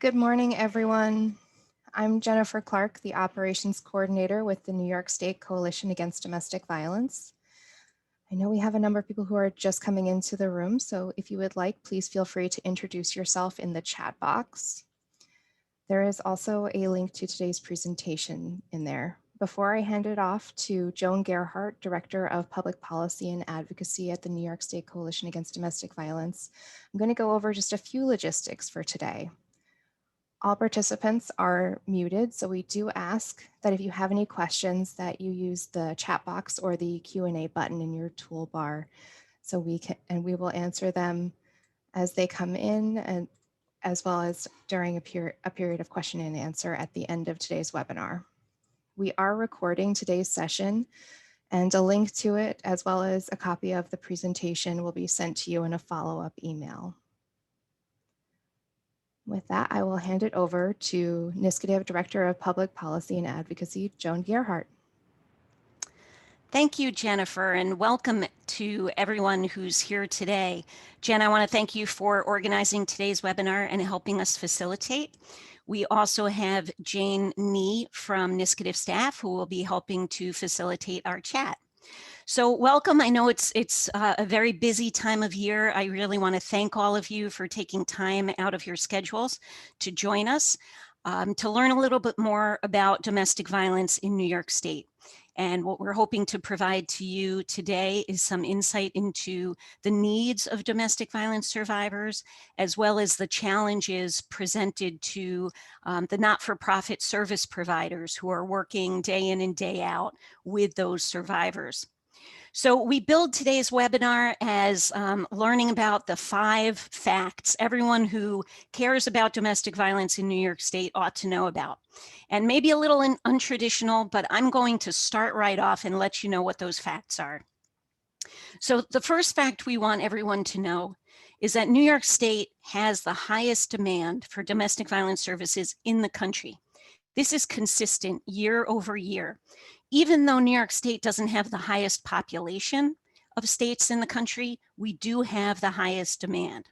Good morning, everyone. I'm Jennifer Clark, the Operations Coordinator with the New York State Coalition Against Domestic Violence. I know we have a number of people who are just coming into the room, so if you would like, please feel free to introduce yourself in the chat box. There is also a link to today's presentation in there. Before I hand it off to Joan Gerhardt, Director of Public Policy and Advocacy at the New York State Coalition Against Domestic Violence, I'm going to go over just a few logistics for today. All participants are muted, so we do ask that if you have any questions that you use the chat box or the Q&A button in your toolbar, so we will answer them as they come in, and as well as during a period of question and answer at the end of today's webinar. We are recording today's session, and a link to it, as well as a copy of the presentation, will be sent to you in a follow-up email. With that, I will hand it over to NISCDIV Director of Public Policy and Advocacy, Joan Gerhardt. Thank you, Jennifer, and welcome to everyone who's here today. Jen, I want to thank you for organizing today's webinar and helping us facilitate. We also have Jane Nee from NISCDIV staff who will be helping to facilitate our chat. So welcome. I know it's a very busy time of year. I really want to thank all of you for taking time out of your schedules to join us to learn a little bit more about domestic violence in New York State. And what we're hoping to provide to you today is some insight into the needs of domestic violence survivors, as well as the challenges presented to the not-for-profit service providers who are working day in and day out with those survivors. So we build today's webinar as learning about the 5 facts everyone who cares about domestic violence in New York State ought to know about. And maybe a little untraditional, but I'm going to start right off and let you know what those facts are. So the first fact we want everyone to know is that New York State has the highest demand for domestic violence services in the country. This is consistent year over year. Even though New York State doesn't have the highest population of states in the country, we do have the highest demand.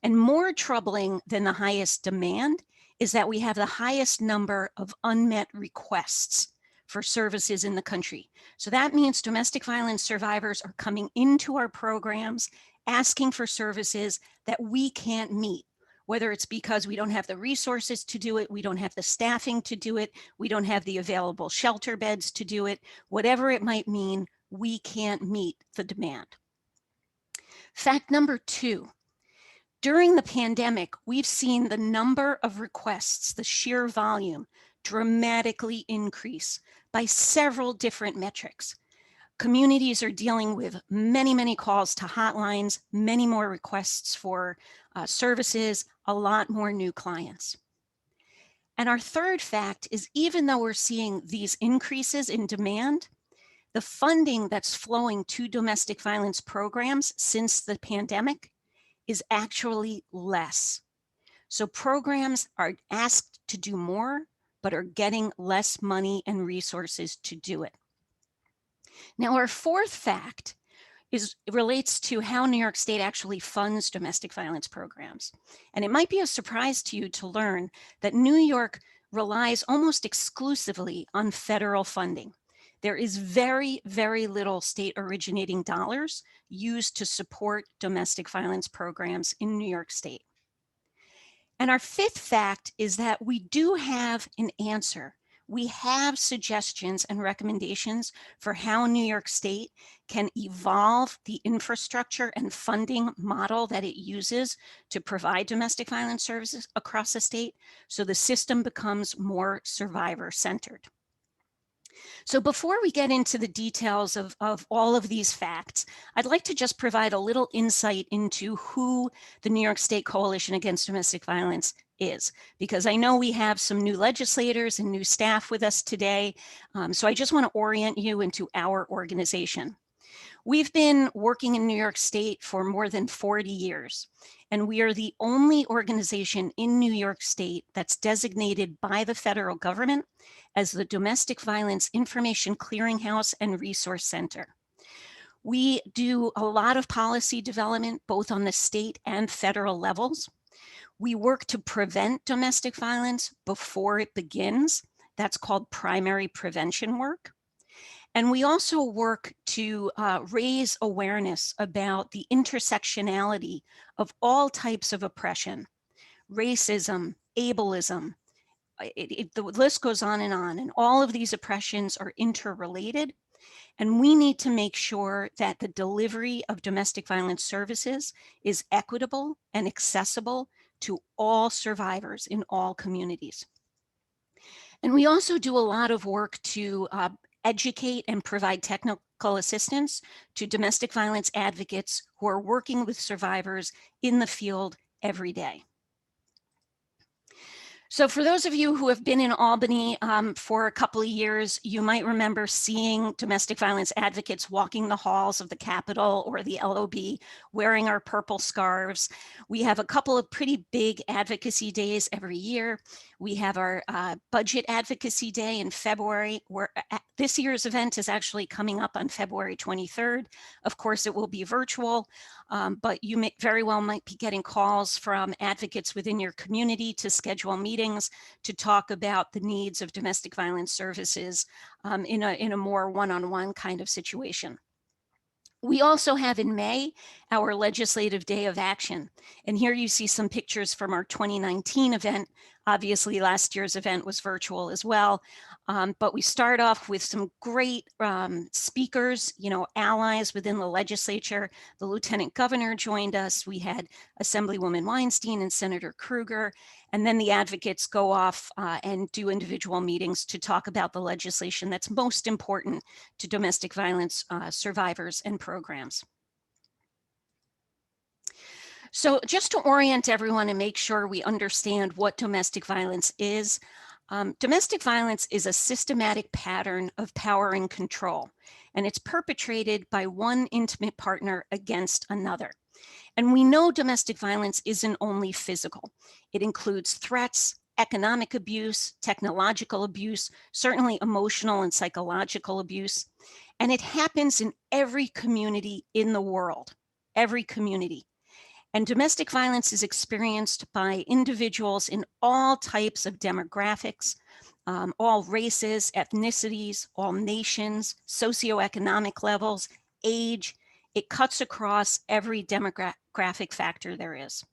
And more troubling than the highest demand is that we have the highest number of unmet requests for services in the country. So that means domestic violence survivors are coming into our programs asking for services that we can't meet. Whether it's because we don't have the resources to do it, we don't have the staffing to do it, we don't have the available shelter beds to do it, whatever it might mean, we can't meet the demand. Fact number 2, during the pandemic, we've seen the number of requests, the sheer volume, dramatically increase by several different metrics. Communities are dealing with many, many calls to hotlines, many more requests for services, a lot more new clients. And our third fact is, even though we're seeing these increases in demand, the funding that's flowing to domestic violence programs since the pandemic is actually less. So programs are asked to do more, but are getting less money and resources to do it. Now, our fourth fact relates to how New York State actually funds domestic violence programs. And it might be a surprise to you to learn that New York relies almost exclusively on federal funding. There is very, very little state originating dollars used to support domestic violence programs in New York State. And our fifth fact is that we do have an answer. We have suggestions and recommendations for how New York State can evolve the infrastructure and funding model that it uses to provide domestic violence services across the state, so the system becomes more survivor-centered. So before we get into the details of all of these facts, I'd like to just provide a little insight into who the New York State Coalition Against Domestic Violence is, because I know we have some new legislators and new staff with us today. So I just want to orient you into our organization. We've been working in New York State for more than 40 years, and we are the only organization in New York State that's designated by the federal government as the Domestic Violence Information Clearinghouse and Resource Center. We do a lot of policy development, both on the state and federal levels. We work to prevent domestic violence before it begins. That's called primary prevention work. And we also work to raise awareness about the intersectionality of all types of oppression, racism, ableism. The list goes on, and all of these oppressions are interrelated. And we need to make sure that the delivery of domestic violence services is equitable and accessible to all survivors in all communities. And we also do a lot of work to educate and provide technical assistance to domestic violence advocates who are working with survivors in the field every day. So for those of you who have been in Albany for a couple of years, you might remember seeing domestic violence advocates walking the halls of the Capitol or the LOB wearing our purple scarves. We have a couple of pretty big advocacy days every year. We have our budget advocacy day in February, where this year's event is actually coming up on February 23rd. Of course, it will be virtual, but you very well might be getting calls from advocates within your community to schedule meetings to talk about the needs of domestic violence services in a more one-on-one kind of situation. We also have in May our Legislative Day of Action. And here you see some pictures from our 2019 event. Obviously, last year's event was virtual as well. But we start off with some great speakers, allies within the legislature. The Lieutenant Governor joined us. We had Assemblywoman Weinstein and Senator Kruger. And then the advocates go off and do individual meetings to talk about the legislation that's most important to domestic violence survivors and programs. So just to orient everyone and make sure we understand what domestic violence is, domestic violence is a systematic pattern of power and control, and it's perpetrated by one intimate partner against another. And we know domestic violence isn't only physical. It includes threats, economic abuse, technological abuse, certainly emotional and psychological abuse. And it happens in every community in the world, every community. And domestic violence is experienced by individuals in all types of demographics, all races, ethnicities, all nations, socioeconomic levels, age. It cuts across every demographic factor there is.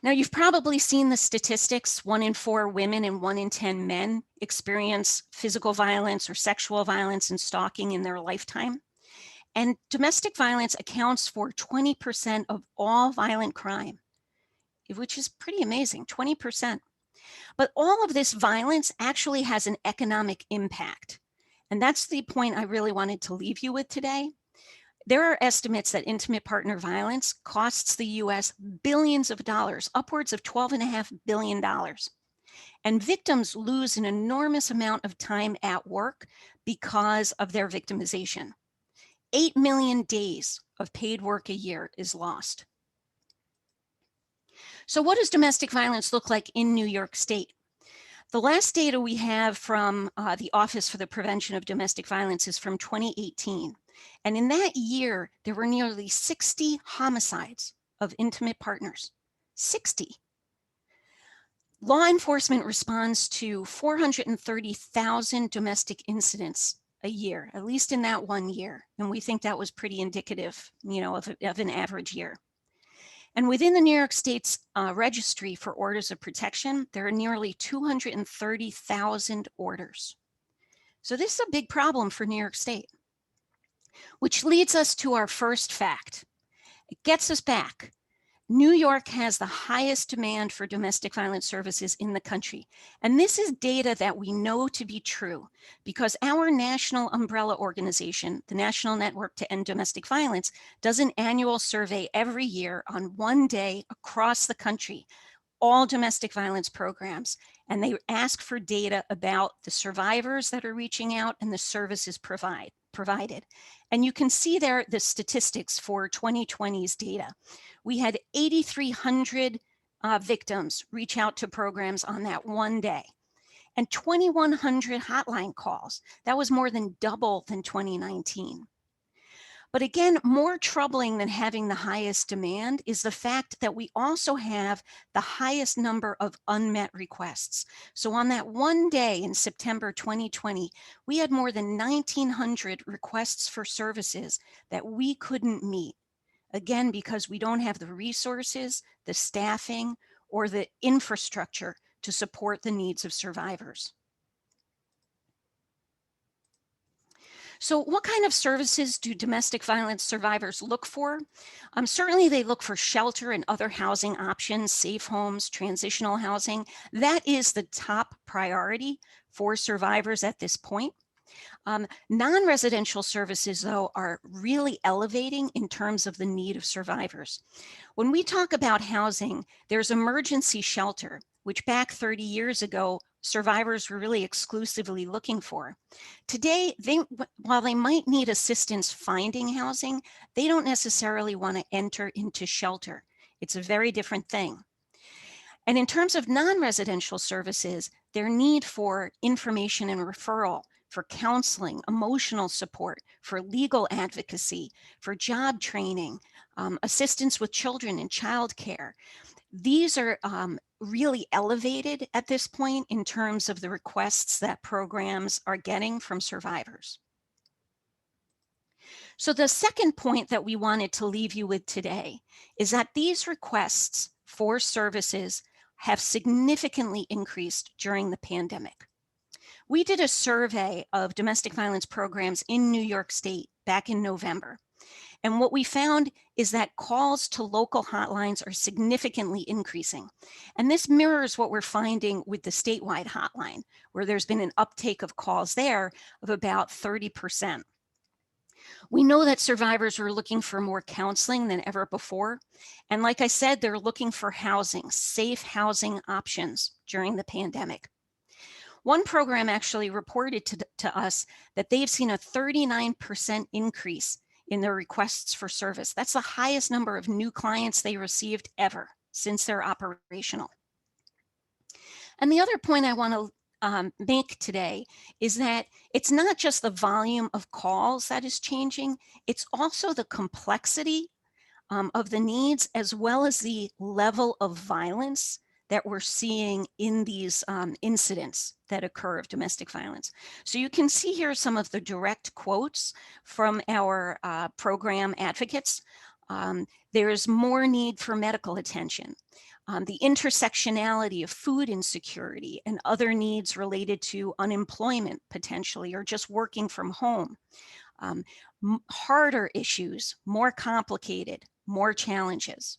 Now, you've probably seen the statistics. 1 in 4 women and 1 in 10 men experience physical violence or sexual violence and stalking in their lifetime. And domestic violence accounts for 20% of all violent crime, which is pretty amazing, 20%. But all of this violence actually has an economic impact. And that's the point I really wanted to leave you with today. There are estimates that intimate partner violence costs the US billions of dollars, upwards of $12.5 billion. And victims lose an enormous amount of time at work because of their victimization. 8 million days of paid work a year is lost. So what does domestic violence look like in New York State? The last data we have from the Office for the Prevention of Domestic Violence is from 2018. And in that year, there were nearly 60 homicides of intimate partners. 60. Law enforcement responds to 430,000 domestic incidents a year, at least in that 1 year. And we think that was pretty indicative, of an average year. And within the New York State's registry for orders of protection, there are nearly 230,000 orders. So this is a big problem for New York State, which leads us to our first fact. It gets us back. New York has the highest demand for domestic violence services in the country. And this is data that we know to be true because our national umbrella organization, the National Network to End Domestic Violence, does an annual survey every year on one day across the country, all domestic violence programs. And they ask for data about the survivors that are reaching out and the services provided. And you can see there the statistics for 2020's data. We had 8,300 victims reach out to programs on that one day and 2,100 hotline calls. That was more than double than 2019. But again, more troubling than having the highest demand is the fact that we also have the highest number of unmet requests. So on that one day in September 2020, we had more than 1,900 requests for services that we couldn't meet. Again, because we don't have the resources, the staffing, or the infrastructure to support the needs of survivors. So what kind of services do domestic violence survivors look for? Certainly they look for shelter and other housing options, safe homes, transitional housing. That is the top priority for survivors at this point. Non-residential services, though, are really elevating in terms of the need of survivors. When we talk about housing, there's emergency shelter, which back 30 years ago, survivors were really exclusively looking for. Today, while they might need assistance finding housing, they don't necessarily want to enter into shelter. It's a very different thing. And in terms of non-residential services, their need for information and referral, for counseling, emotional support, for legal advocacy, for job training, assistance with children in childcare. These are really elevated at this point in terms of the requests that programs are getting from survivors. So the second point that we wanted to leave you with today is that these requests for services have significantly increased during the pandemic. We did a survey of domestic violence programs in New York State back in November. And what we found is that calls to local hotlines are significantly increasing. And this mirrors what we're finding with the statewide hotline, where there's been an uptake of calls there of about 30%. We know that survivors are looking for more counseling than ever before. And like I said, they're looking for housing, safe housing options during the pandemic. One program actually reported to us that they've seen a 39% increase in their requests for service. That's the highest number of new clients they received ever since they're operational. And the other point I want to make today is that it's not just the volume of calls that is changing, it's also the complexity of the needs as well as the level of violence that we're seeing in these incidents that occur of domestic violence. So you can see here some of the direct quotes from our program advocates. There's more need for medical attention. The intersectionality of food insecurity and other needs related to unemployment potentially, or just working from home. Harder issues, more complicated, more challenges.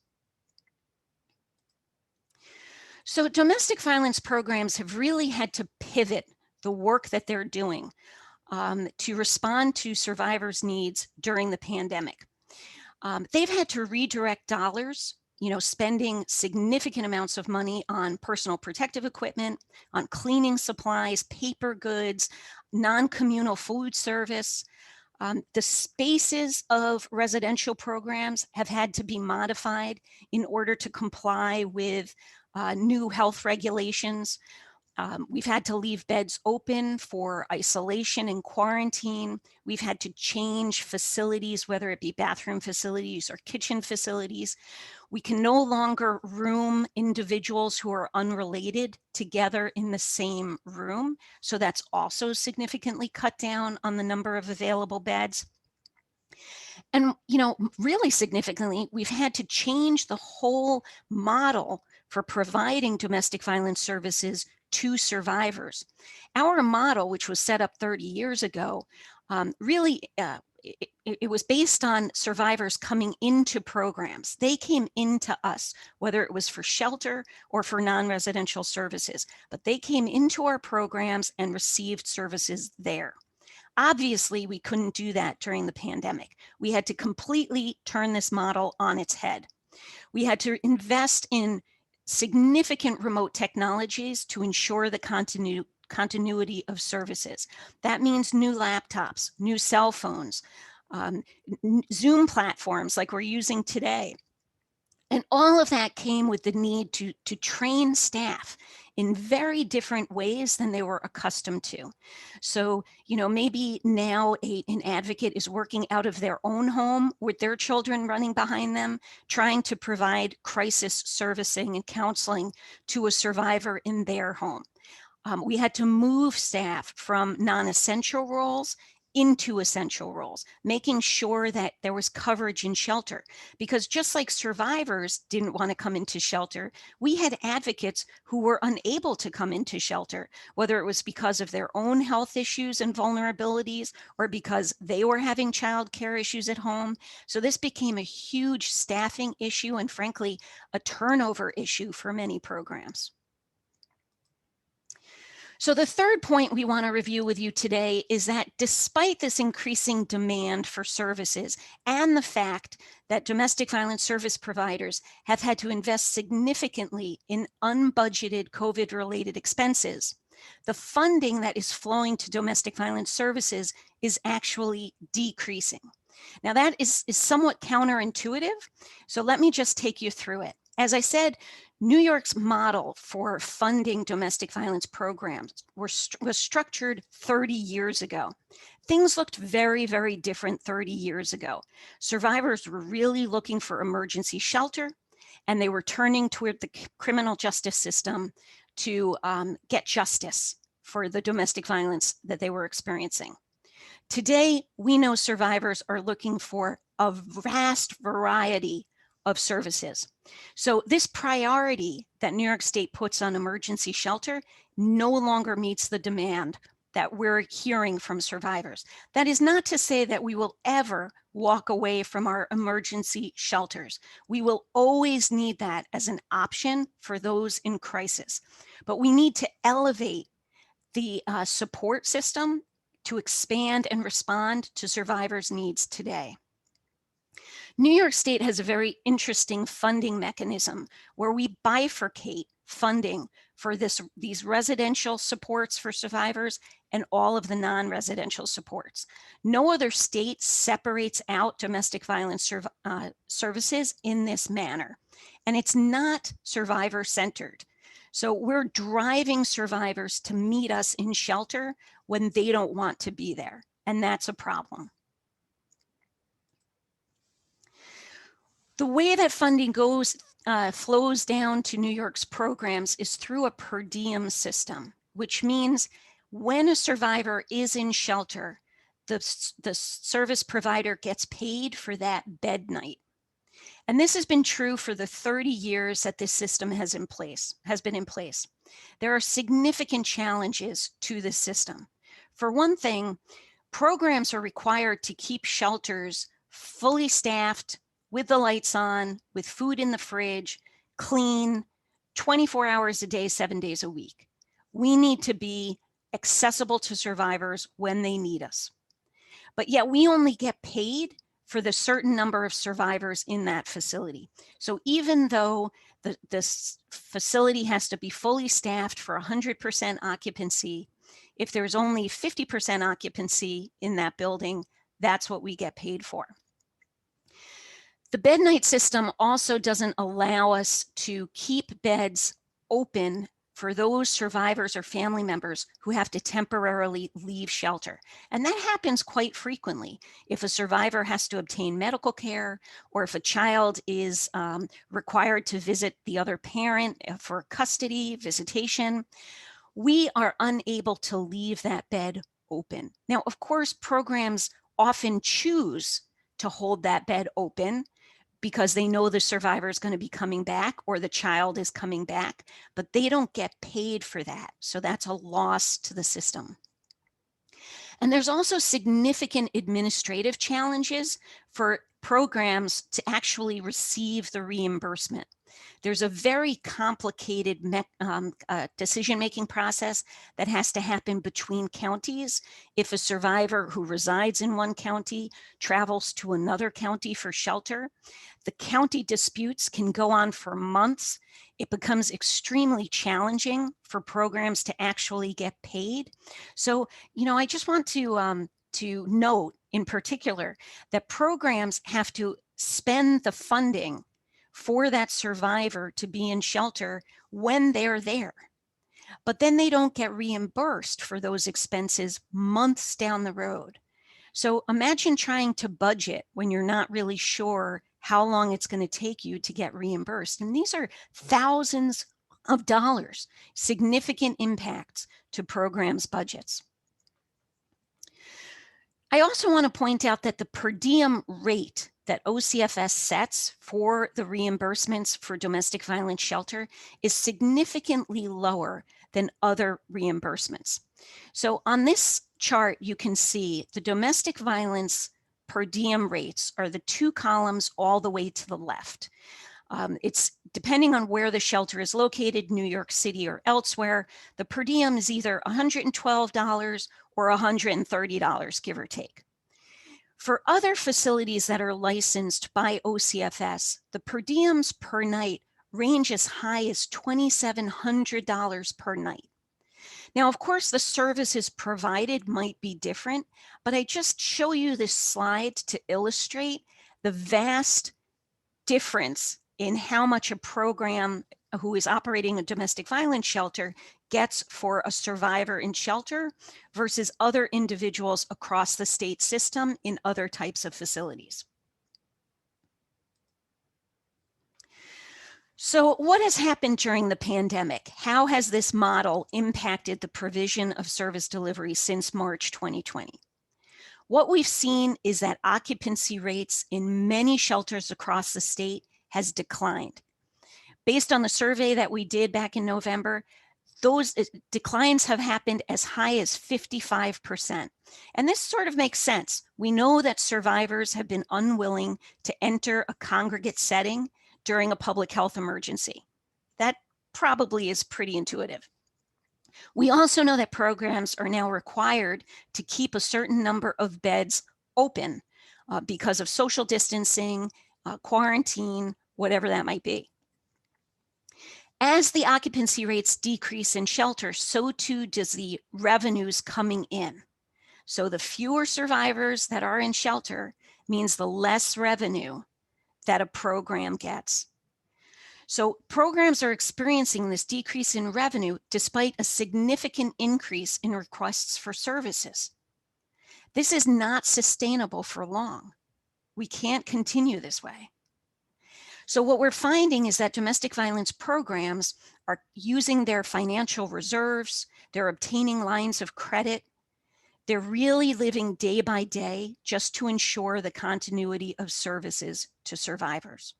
So domestic violence programs have really had to pivot the work that they're doing to respond to survivors' needs during the pandemic. They've had to redirect dollars, spending significant amounts of money on personal protective equipment, on cleaning supplies, paper goods, non-communal food service. The spaces of residential programs have had to be modified in order to comply with new health regulations. We've had to leave beds open for isolation and quarantine. We've had to change facilities, whether it be bathroom facilities or kitchen facilities. We can no longer room individuals who are unrelated together in the same room. So that's also significantly cut down on the number of available beds. And, really significantly, we've had to change the whole model for providing domestic violence services to survivors. Our model, which was set up 30 years ago, really, it was based on survivors coming into programs. They came into us, whether it was for shelter or for non-residential services, but they came into our programs and received services there. Obviously, we couldn't do that during the pandemic. We had to completely turn this model on its head. We had to invest in significant remote technologies to ensure the continuity of services. That means new laptops, new cell phones, Zoom platforms like we're using today. And all of that came with the need to train staff in very different ways than they were accustomed to. So, maybe now an advocate is working out of their own home with their children running behind them, trying to provide crisis servicing and counseling to a survivor in their home. We had to move staff from non-essential roles into essential roles, making sure that there was coverage in shelter. Because just like survivors didn't want to come into shelter, we had advocates who were unable to come into shelter, whether it was because of their own health issues and vulnerabilities or because they were having childcare issues at home. So this became a huge staffing issue and, frankly, a turnover issue for many programs. So the third point we want to review with you today is that despite this increasing demand for services and the fact that domestic violence service providers have had to invest significantly in unbudgeted COVID-related expenses, the funding that is flowing to domestic violence services is actually decreasing. Now that is somewhat counterintuitive, so let me just take you through it. As I said, New York's model for funding domestic violence programs was structured 30 years ago. Things looked very, very different 30 years ago. Survivors were really looking for emergency shelter, and they were turning toward the criminal justice system to get justice for the domestic violence that they were experiencing. Today, we know survivors are looking for a vast variety of services. So this priority that New York State puts on emergency shelter no longer meets the demand that we're hearing from survivors. That is not to say that we will ever walk away from our emergency shelters. We will always need that as an option for those in crisis. But we need to elevate the support system to expand and respond to survivors' needs today. New York State has a very interesting funding mechanism where we bifurcate funding for these residential supports for survivors and all of the non-residential supports. No other state separates out domestic violence services in this manner, and it's not survivor-centered. So we're driving survivors to meet us in shelter when they don't want to be there, and that's a problem. The way that funding flows down to New York's programs is through a per diem system, which means when a survivor is in shelter, the service provider gets paid for that bed night. And this has been true for the 30 years that this system has been in place. There are significant challenges to this system. For one thing, programs are required to keep shelters fully staffed, with the lights on, with food in the fridge, clean, 24 hours a day, 7 days a week. We need to be accessible to survivors when they need us. But yet we only get paid for the certain number of survivors in that facility. So even though this facility has to be fully staffed for 100% occupancy, if there's only 50% occupancy in that building, that's what we get paid for. The bed night system also doesn't allow us to keep beds open for those survivors or family members who have to temporarily leave shelter. And that happens quite frequently. If a survivor has to obtain medical care, or if a child is required to visit the other parent for custody, visitation, we are unable to leave that bed open. Now, of course, programs often choose to hold that bed open because they know the survivor is going to be coming back or the child is coming back, but they don't get paid for that. So that's a loss to the system. And there's also significant administrative challenges for programs to actually receive the reimbursement. There's a very complicated decision-making process that has to happen between counties. If a survivor who resides in one county travels to another county for shelter, the county disputes can go on for months. It becomes extremely challenging for programs to actually get paid. So, I just want to note in particular that programs have to spend the funding for that survivor to be in shelter when they're there. but then they don't get reimbursed for those expenses months down the road. So imagine trying to budget when you're not really sure how long it's going to take you to get reimbursed. And these are thousands of dollars, significant impacts to programs' budgets. I also want to point out that the per diem rate that OCFS sets for the reimbursements for domestic violence shelter is significantly lower than other reimbursements. So on this chart, you can see the domestic violence per diem rates are the two columns all the way to the left. It's depending on where the shelter is located, New York City or elsewhere, the per diem is either $112 or $130, give or take. For other facilities that are licensed by OCFS, the per diems per night range as high as $2,700 per night. Now, of course, the services provided might be different, but I just show you this slide to illustrate the vast difference in how much a program who is operating a domestic violence shelter gets for a survivor in shelter versus other individuals across the state system in other types of facilities. So what has happened during the pandemic? How has this model impacted the provision of service delivery since March 2020? What we've seen is that occupancy rates in many shelters across the state has declined. Based on the survey that we did back in November, those declines have happened as high as 55%. And this sort of makes sense. We know that survivors have been unwilling to enter a congregate setting during a public health emergency. That probably is pretty intuitive. We also know that programs are now required to keep a certain number of beds open because of social distancing, quarantine, whatever that might be. As the occupancy rates decrease in shelter, so too does the revenues coming in. So the fewer survivors that are in shelter means the less revenue that a program gets. So programs are experiencing this decrease in revenue despite a significant increase in requests for services. This is not sustainable for long. We can't continue this way. So what we're finding is that domestic violence programs are using their financial reserves, they're obtaining lines of credit, they're really living day by day just to ensure the continuity of services to survivors.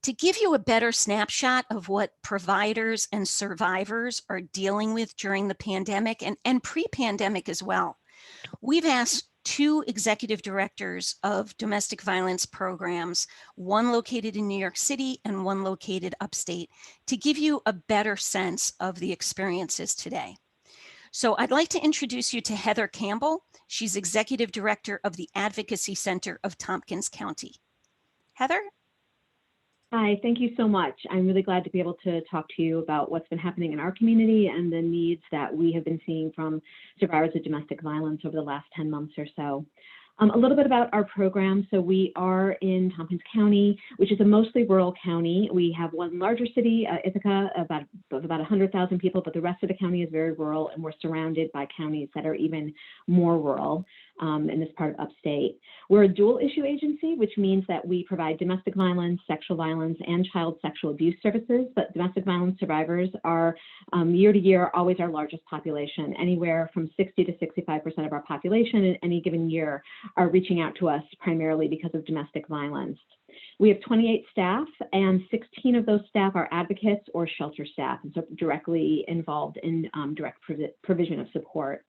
To give you a better snapshot of what providers and survivors are dealing with during the pandemic and pre-pandemic as well, we've asked two executive directors of domestic violence programs, one located in New York City and one located upstate, to give you a better sense of the experiences today. So I'd like to introduce you to Heather Campbell. She's executive director of the Advocacy Center of Tompkins County. Heather? Hi, thank you so much. I'm really glad to be able to talk to you about what's been happening in our community and the needs that we have been seeing from survivors of domestic violence over the last 10 months or so. A little bit about our program. So we are in Tompkins County, which is a mostly rural county. We have one larger city, Ithaca, of about 100,000 people, but the rest of the county is very rural, and we're surrounded by counties that are even more rural in this part of upstate. We're a dual issue agency, which means that we provide domestic violence, sexual violence, and child sexual abuse services, but domestic violence survivors are year to year always our largest population. Anywhere from 60 to 65% of our population in any given year are reaching out to us primarily because of domestic violence. We have 28 staff, and 16 of those staff are advocates or shelter staff, and so directly involved in direct provision of support.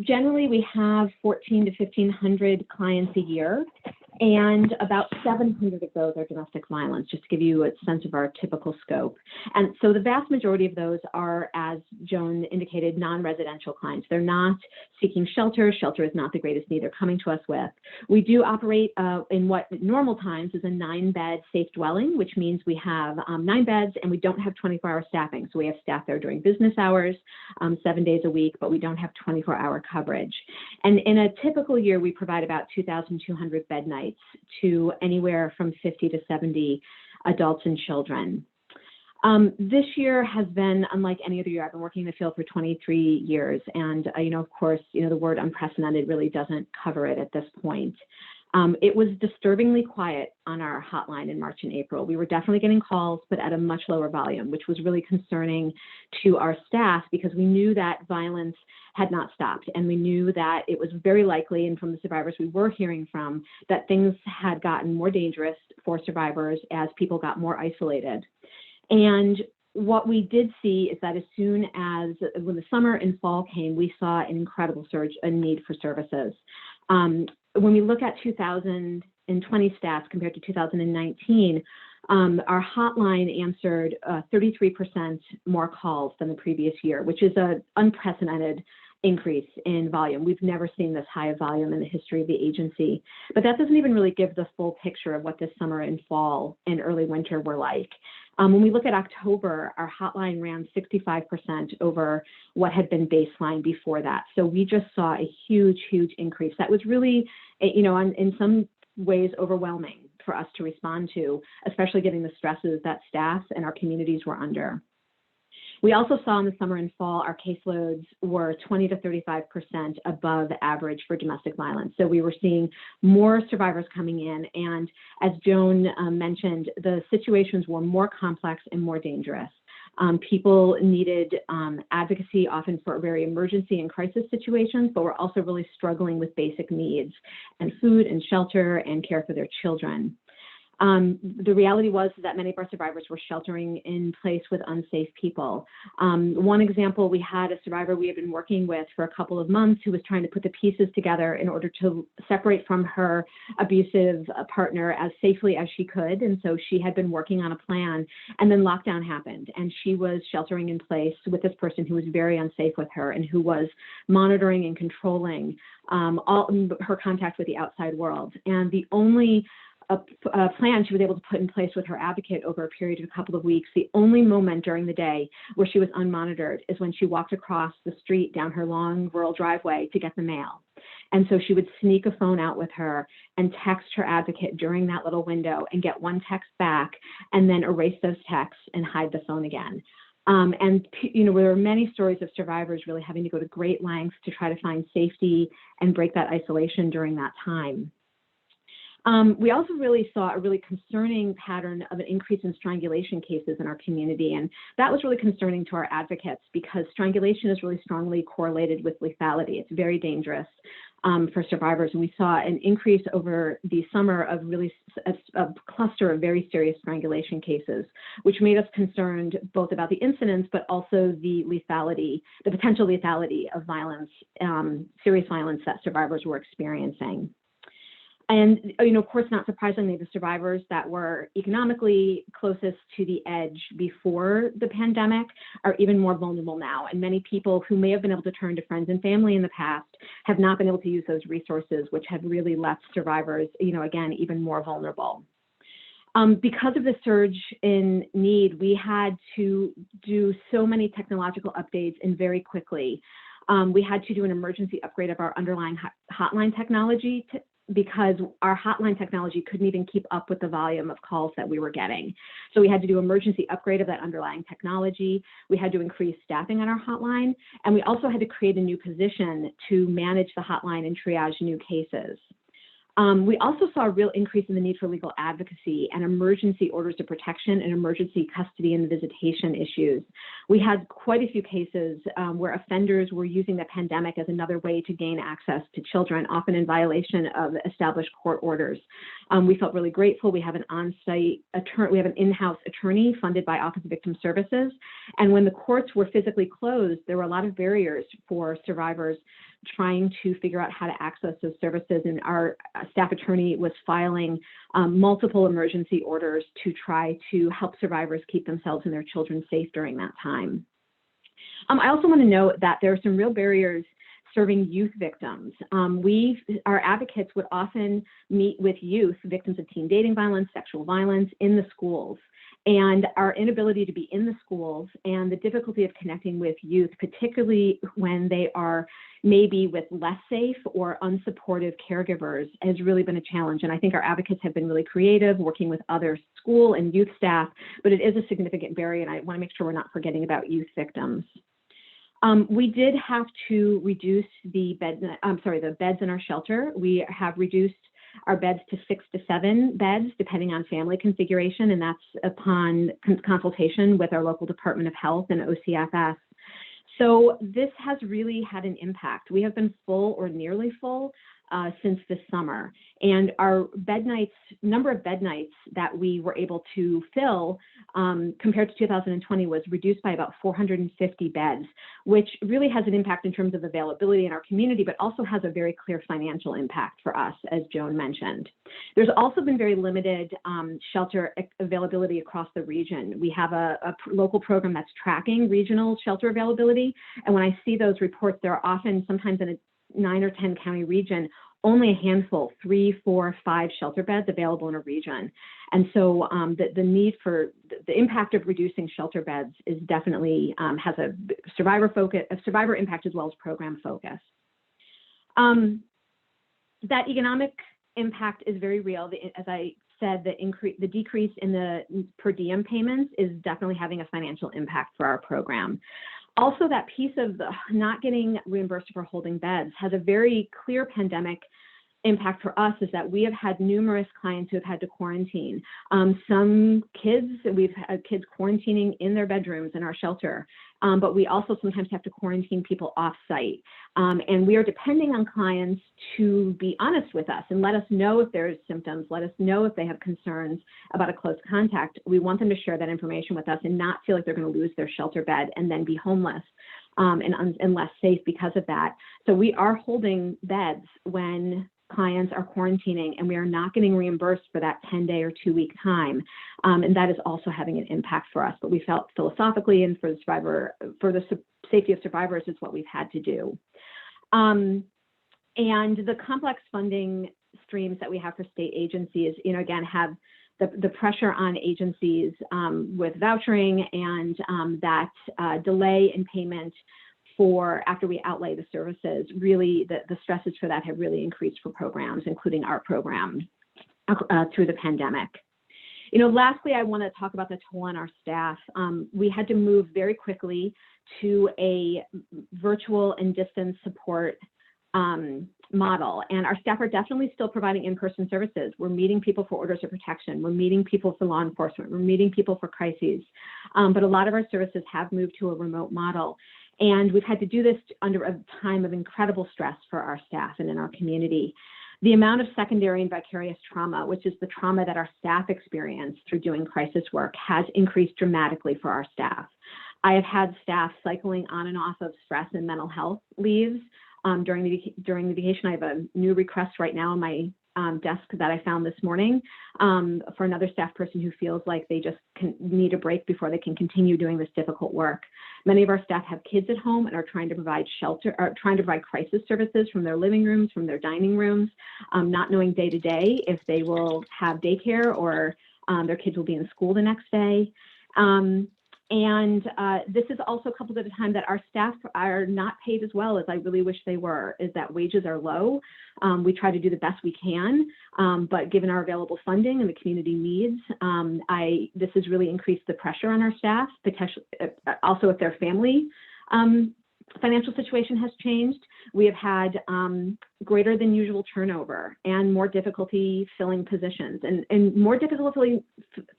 Generally, we have 1,400 to 1,500 clients a year, and about 700 of those are domestic violence, just to give you a sense of our typical scope. And so the vast majority of those are, as Joan indicated, non-residential clients. They're not seeking shelter. Shelter is not the greatest need they're coming to us with. We do operate in what normal times is a 9-bed safe dwelling, which means we have 9 beds and we don't have 24-hour staffing. So we have staff there during business hours, 7 days a week, but we don't have 24-hour coverage. And in a typical year, we provide about 2,200 bed nights to anywhere from 50 to 70 adults and children. This year has been unlike any other year. I've been working in the field for 23 years. And, of course, the word unprecedented really doesn't cover it at this point. It was disturbingly quiet on our hotline in March and April. We were definitely getting calls, but at a much lower volume, which was really concerning to our staff because we knew that violence had not stopped. And we knew that it was very likely, and from the survivors we were hearing from, that things had gotten more dangerous for survivors as people got more isolated. And what we did see is that as soon as when the summer and fall came, we saw an incredible surge in need for services. When we look at 2020 stats compared to 2019, our hotline answered 33% more calls than the previous year, which is an unprecedented increase in volume. We've never seen this high of volume in the history of the agency, but that doesn't even really give the full picture of what this summer and fall and early winter were like. When we look at October, our hotline ran 65% over what had been baseline before that. So we just saw a huge, huge increase. That was really, in some ways overwhelming for us to respond to, especially given the stresses that staff and our communities were under. We also saw in the summer and fall, our caseloads were 20 to 35% above average for domestic violence. So we were seeing more survivors coming in. And as Joan mentioned, the situations were more complex and more dangerous. People needed advocacy often for very emergency and crisis situations, but were also really struggling with basic needs and food and shelter and care for their children. The reality was that many of our survivors were sheltering in place with unsafe people. One example, we had a survivor we had been working with for a couple of months who was trying to put the pieces together in order to separate from her abusive partner as safely as she could. And so she had been working on a plan, and then lockdown happened, and she was sheltering in place with this person who was very unsafe with her and who was monitoring and controlling all her contact with the outside world. And the only a plan she was able to put in place with her advocate over a period of a couple of weeks, the only moment during the day where she was unmonitored is when she walked across the street down her long rural driveway to get the mail. And so she would sneak a phone out with her and text her advocate during that little window and get one text back and then erase those texts and hide the phone again. There were many stories of survivors really having to go to great lengths to try to find safety and break that isolation during that time. We also really saw a really concerning pattern of an increase in strangulation cases in our community. And that was really concerning to our advocates because strangulation is really strongly correlated with lethality. It's very dangerous for survivors. And we saw an increase over the summer of really a cluster of very serious strangulation cases, which made us concerned both about the incidence, but also the lethality, the potential lethality of violence, serious violence that survivors were experiencing. And, of course, not surprisingly, the survivors that were economically closest to the edge before the pandemic are even more vulnerable now. And many people who may have been able to turn to friends and family in the past have not been able to use those resources, which have really left survivors, again, even more vulnerable. Because of the surge in need, we had to do so many technological updates and very quickly. We had to do an emergency upgrade of our underlying hotline technology because our hotline technology couldn't even keep up with the volume of calls that we were getting. So we had to do emergency upgrade of that underlying technology. We had to increase staffing on our hotline. And we also had to create a new position to manage the hotline and triage new cases. We also saw a real increase in the need for legal advocacy and emergency orders of protection and emergency custody and visitation issues. We had quite a few cases where offenders were using the pandemic as another way to gain access to children, often in violation of established court orders. We felt really grateful. We have an on-site attorney, we have an in-house attorney funded by Office of Victim Services. And when the courts were physically closed, there were a lot of barriers for survivors trying to figure out how to access those services. And our staff attorney was filing multiple emergency orders to try to help survivors keep themselves and their children safe during that time. I also want to note that there are some real barriers serving youth victims. Our advocates would often meet with youth, victims of teen dating violence, sexual violence in the schools. And our inability to be in the schools and the difficulty of connecting with youth, particularly when they are maybe with less safe or unsupportive caregivers, has really been a challenge. And I think our advocates have been really creative, working with other school and youth staff, but it is a significant barrier, and I want to make sure we're not forgetting about youth victims. We did have to reduce the beds in our shelter. We have reduced our beds to 6 to 7 beds, depending on family configuration, and that's upon consultation with our local Department of Health and OCFS. So this has really had an impact. We have been full or nearly full since this summer, and our number of bed nights that we were able to fill compared to 2020 was reduced by about 450 beds, which really has an impact in terms of availability in our community, but also has a very clear financial impact for us, as Joan mentioned. There's also been very limited shelter availability across the region. We have a local program that's tracking regional shelter availability, and when I see those reports, there are often, sometimes in a 9 or 10 county region, only a handful, 3, 4, 5 shelter beds available in a region. And so the need for the impact of reducing shelter beds is definitely has a survivor impact as well as program focus. That economic impact is very real. As I said, the decrease in the per diem payments is definitely having a financial impact for our program. Also, that piece of the not getting reimbursed for holding beds has a very clear pandemic impact for us, is that we have had numerous clients who have had to quarantine. Some kids, we've had kids quarantining in their bedrooms in our shelter, but we also sometimes have to quarantine people off-site. And we are depending on clients to be honest with us and let us know if there's symptoms, let us know if they have concerns about a close contact. We want them to share that information with us and not feel like they're going to lose their shelter bed and then be homeless and less safe because of that. So we are holding beds when clients are quarantining, and we are not getting reimbursed for that 10-day or 2-week time. And that is also having an impact for us. But we felt philosophically, and for the safety of survivors, is what we've had to do. And the complex funding streams that we have for state agencies, again, have the pressure on agencies with vouchering and that delay in payment for after we outlay the services. Really, the stresses for that have really increased for programs, including our program, through the pandemic. Lastly, I want to talk about the toll on our staff. We had to move very quickly to a virtual and distance support model, and our staff are definitely still providing in-person services. We're meeting people for orders of protection. We're meeting people for law enforcement. We're meeting people for crises. But a lot of our services have moved to a remote model. And we've had to do this under a time of incredible stress for our staff and in our community. The amount of secondary and vicarious trauma, which is the trauma that our staff experience through doing crisis work, has increased dramatically for our staff. I have had staff cycling on and off of stress and mental health leaves during the vacation. I have a new request right now on my desk that I found this morning for another staff person who feels like they just need a break before they can continue doing this difficult work. Many of our staff have kids at home and are trying to provide shelter, or trying to provide crisis services from their living rooms, from their dining rooms, not knowing day to day if they will have daycare or their kids will be in school the next day. This is also coupled at a time that our staff are not paid as well as I really wish they were, is that wages are low. We try to do the best we can, but given our available funding and the community needs, this has really increased the pressure on our staff, potentially also if their family financial situation has changed. We have had greater than usual turnover and more difficulty filling positions, and more difficulty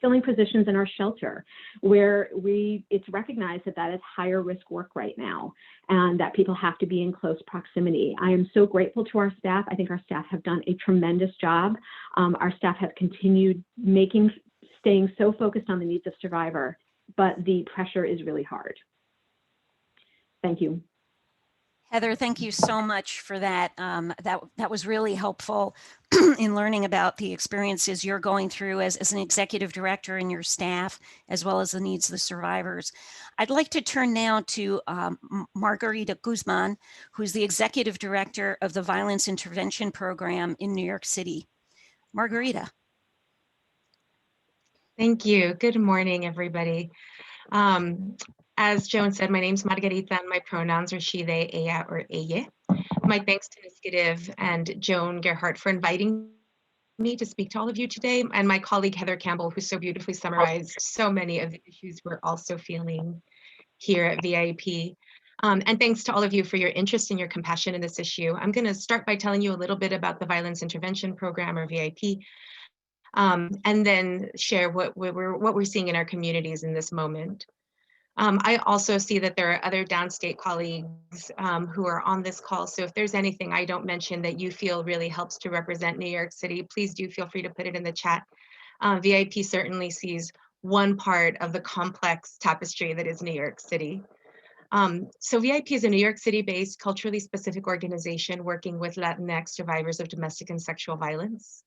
filling positions in our shelter, where it's recognized that is higher risk work right now, and that people have to be in close proximity. I am so grateful to our staff. I think our staff have done a tremendous job. Our staff have continued staying so focused on the needs of survivor, but the pressure is really hard. Thank you. Heather, thank you so much for that. That was really helpful in learning about the experiences you're going through as an executive director and your staff, as well as the needs of the survivors. I'd like to turn now to Marguerita Guzman, who's the executive director of the Violence Intervention Program in New York City. Marguerita. Thank you. Good morning, everybody. As Joan said, my name's Marguerita and my pronouns are she, they, ella, or ella. My thanks to Initiative and Joan Gerhardt for inviting me to speak to all of you today, and my colleague Heather Campbell, who so beautifully summarized so many of the issues we're also feeling here at VIP. And thanks to all of you for your interest and your compassion in this issue. I'm going to start by telling you a little bit about the Violence Intervention Program, or VIP, and then share what we're seeing in our communities in this moment. I also see that there are other downstate colleagues who are on this call. So if there's anything I don't mention that you feel really helps to represent New York City, please do feel free to put it in the chat. VIP certainly sees one part of the complex tapestry that is New York City. So VIP is a New York City-based, culturally specific organization working with Latinx survivors of domestic and sexual violence.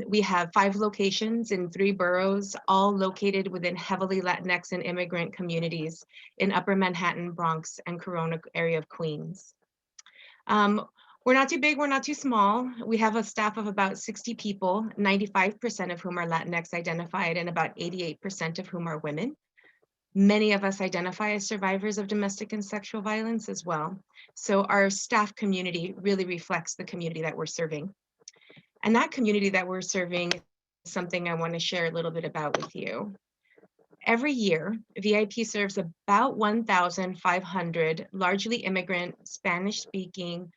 We have 5 locations in 3 boroughs, all located within heavily Latinx and immigrant communities in Upper Manhattan, Bronx, and Corona area of Queens. We're not too big, we're not too small. We have a staff of about 60 people, 95% of whom are Latinx identified and about 88% of whom are women. Many of us identify as survivors of domestic and sexual violence as well. So our staff community really reflects the community that we're serving. And that community that we're serving is something I want to share a little bit about with you. Every year, VIP serves about 1,500 largely immigrant, Spanish-speaking,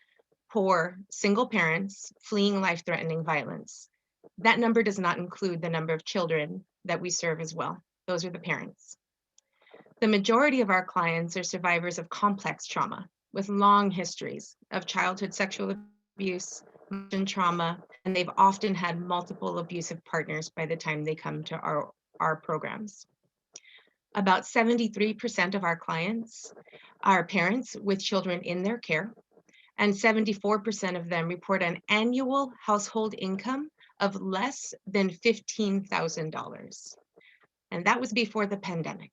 poor, single parents fleeing life-threatening violence. That number does not include the number of children that we serve as well. Those are the parents. The majority of our clients are survivors of complex trauma with long histories of childhood sexual abuse, and trauma, and they've often had multiple abusive partners by the time they come to our programs. About 73% of our clients are parents with children in their care, and 74% of them report an annual household income of less than $15,000. And that was before the pandemic.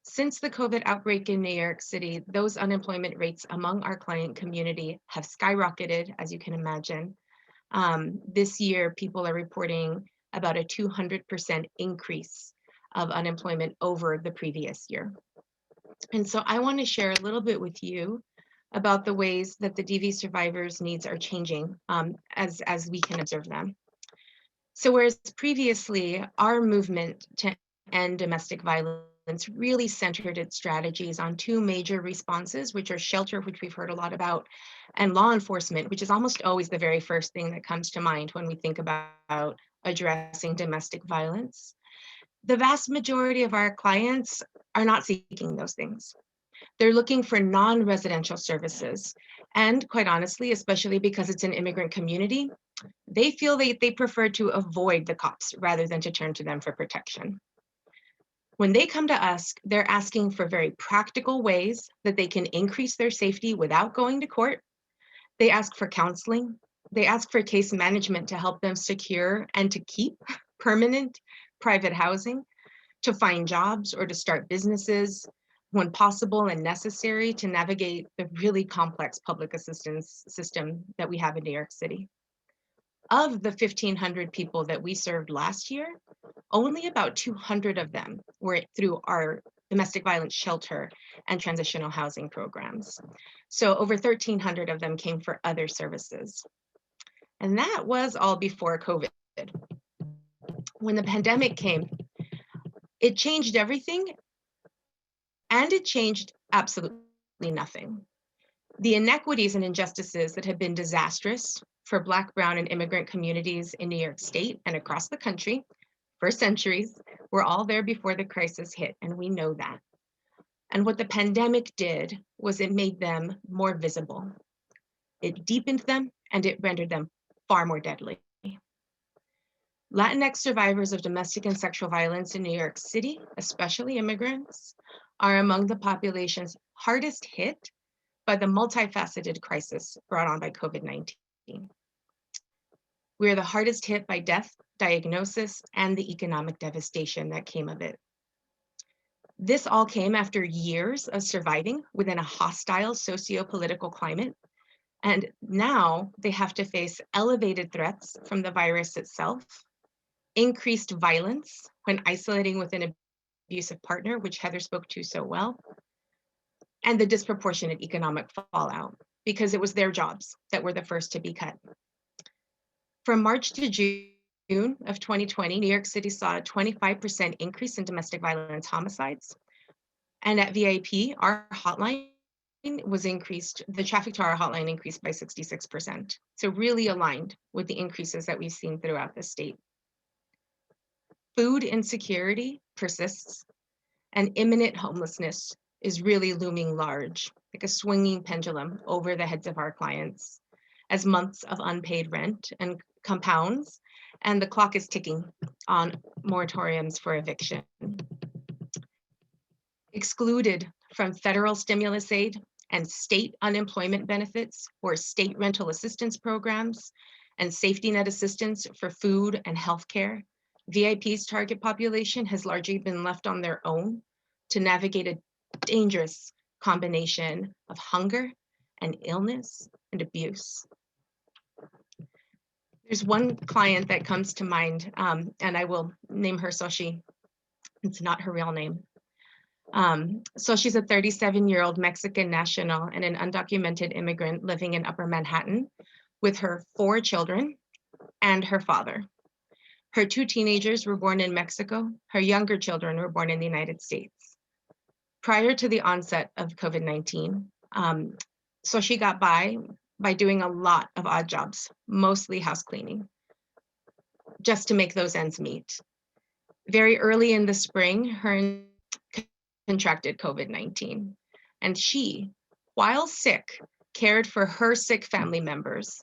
Since the COVID outbreak in New York City, those unemployment rates among our client community have skyrocketed, as you can imagine. This year, people are reporting about a 200% increase of unemployment over the previous year. And so I want to share a little bit with you about the ways that the DV survivors' needs are changing as we can observe them. So whereas previously our movement to end domestic violence really centered its strategies on 2 major responses, which are shelter, which we've heard a lot about, and law enforcement, which is almost always the very first thing that comes to mind when we think about addressing domestic violence. The vast majority of our clients are not seeking those things. They're looking for non-residential services. And quite honestly, especially because it's an immigrant community, they feel they prefer to avoid the cops rather than to turn to them for protection. When they come to us, they're asking for very practical ways that they can increase their safety without going to court. They ask for counseling. They ask for case management to help them secure and to keep permanent private housing, to find jobs or to start businesses when possible and necessary to navigate the really complex public assistance system that we have in New York City. Of the 1,500 people that we served last year, only about 200 of them were through our domestic violence shelter and transitional housing programs. So over 1,300 of them came for other services. And that was all before COVID. When the pandemic came, it changed everything, and it changed absolutely nothing. The inequities and injustices that have been disastrous for Black, Brown, and immigrant communities in New York State and across the country for centuries were all there before the crisis hit, and we know that. And what the pandemic did was it made them more visible. It deepened them, and it rendered them far more deadly. Latinx survivors of domestic and sexual violence in New York City, especially immigrants, are among the population's hardest hit by the multifaceted crisis brought on by COVID-19. We are the hardest hit by death, diagnosis, and the economic devastation that came of it. This all came after years of surviving within a hostile socio-political climate, and now they have to face elevated threats from the virus itself, increased violence when isolating with an abusive partner, which Heather spoke to so well, and the disproportionate economic fallout, because it was their jobs that were the first to be cut. From March to June of 2020, New York City saw a 25% increase in domestic violence homicides. And at VIP, our hotline was increased, the traffic to our hotline increased by 66%. So really aligned with the increases that we've seen throughout the state. Food insecurity persists, and imminent homelessness is really looming large, like a swinging pendulum over the heads of our clients as months of unpaid rent and compounds, and the clock is ticking on moratoriums for eviction. Excluded from federal stimulus aid and state unemployment benefits or state rental assistance programs and safety net assistance for food and healthcare, VIP's target population has largely been left on their own to navigate a dangerous combination of hunger and illness and abuse. There's one client that comes to mind, and I will name her Soshi. It's not her real name. So she's a 37-year-old Mexican national and an undocumented immigrant living in Upper Manhattan with her 4 children and her father. Her 2 teenagers were born in Mexico. Her younger children were born in the United States. Prior to the onset of COVID-19, so she got by doing a lot of odd jobs, mostly house cleaning, just to make those ends meet. Very early in the spring, her contracted COVID-19, and she, while sick, cared for her sick family members.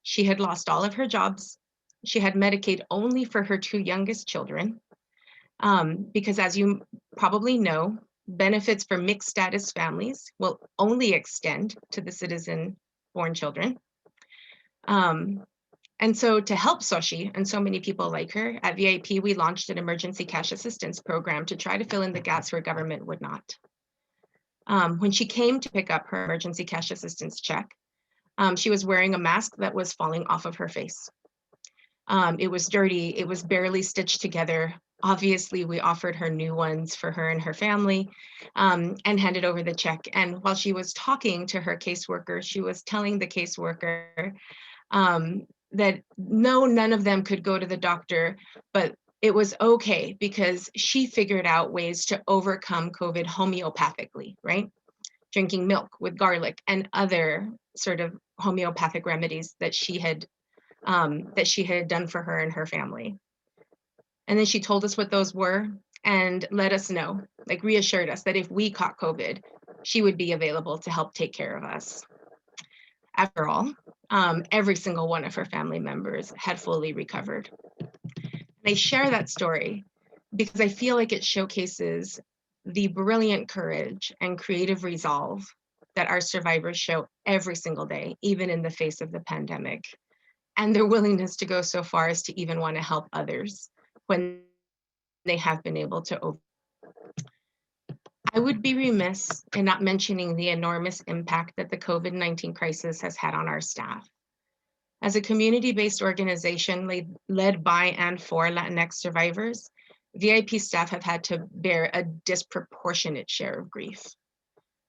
She had lost all of her jobs. She had Medicaid only for her 2 youngest children, because as you probably know, benefits for mixed status families will only extend to the citizen-born children. And so to help Soshi and so many people like her, at VIP, we launched an emergency cash assistance program to try to fill in the gaps where government would not. When she came to pick up her emergency cash assistance check, she was wearing a mask that was falling off of her face. It was dirty, it was barely stitched together. Obviously, we offered her new ones for her and her family, and handed over the check. And while she was talking to her caseworker, she was telling the caseworker that no, none of them could go to the doctor, but it was okay because she figured out ways to overcome COVID homeopathically, right? Drinking milk with garlic and other sort of homeopathic remedies that she had done for her and her family. And then she told us what those were and let us know, like reassured us that if we caught COVID, she would be available to help take care of us. After all, every single one of her family members had fully recovered. And I share that story because I feel like it showcases the brilliant courage and creative resolve that our survivors show every single day, even in the face of the pandemic, and their willingness to go so far as to even want to help others when they have been able to. I would be remiss in not mentioning the enormous impact that the COVID-19 crisis has had on our staff. As a community-based organization led by and for Latinx survivors, VIP staff have had to bear a disproportionate share of grief.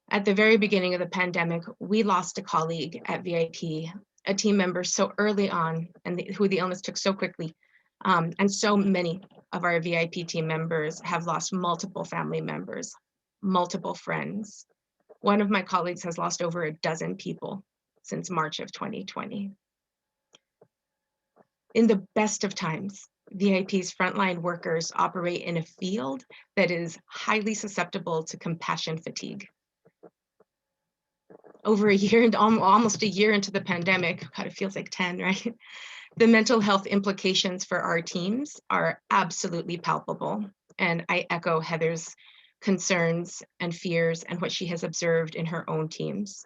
At the very beginning of the pandemic, we lost a colleague at VIP, a team member so early on, and who the illness took so quickly. And so many of our VIP team members have lost multiple family members, multiple friends. One of my colleagues has lost over a dozen people since March of 2020. In the best of times, VIP's frontline workers operate in a field that is highly susceptible to compassion fatigue. Over a year, and almost a year into the pandemic, God, it feels like 10, right? The mental health implications for our teams are absolutely palpable. And I echo Heather's concerns and fears and what she has observed in her own teams.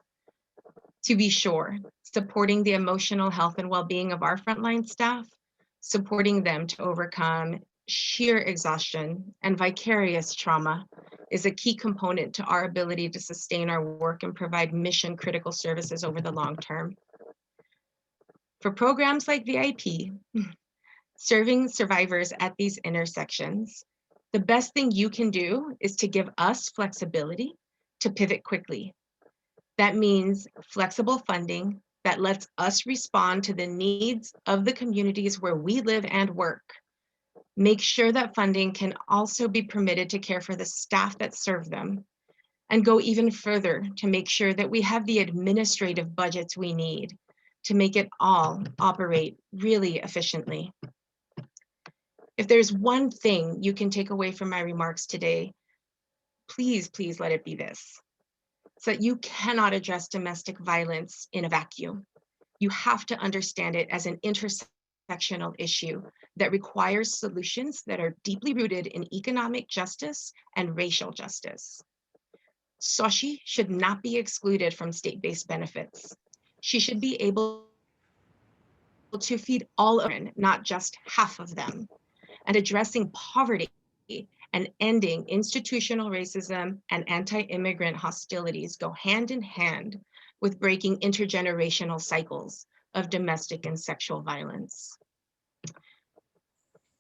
To be sure, supporting the emotional health and well-being of our frontline staff, supporting them to overcome sheer exhaustion and vicarious trauma is a key component to our ability to sustain our work and provide mission-critical services over the long term. For programs like VIP, serving survivors at these intersections, the best thing you can do is to give us flexibility to pivot quickly. That means flexible funding that lets us respond to the needs of the communities where we live and work. Make sure that funding can also be permitted to care for the staff that serve them, and go even further to make sure that we have the administrative budgets we need to make it all operate really efficiently. If there's one thing you can take away from my remarks today, please let it be this: so that you cannot address domestic violence in a vacuum. You have to understand it as an intersectional issue that requires solutions that are deeply rooted in economic justice and racial justice. SOSHI should not be excluded from state-based benefits. She should be able to feed all children, not just half of them. And addressing poverty and ending institutional racism and anti-immigrant hostilities go hand in hand with breaking intergenerational cycles of domestic and sexual violence.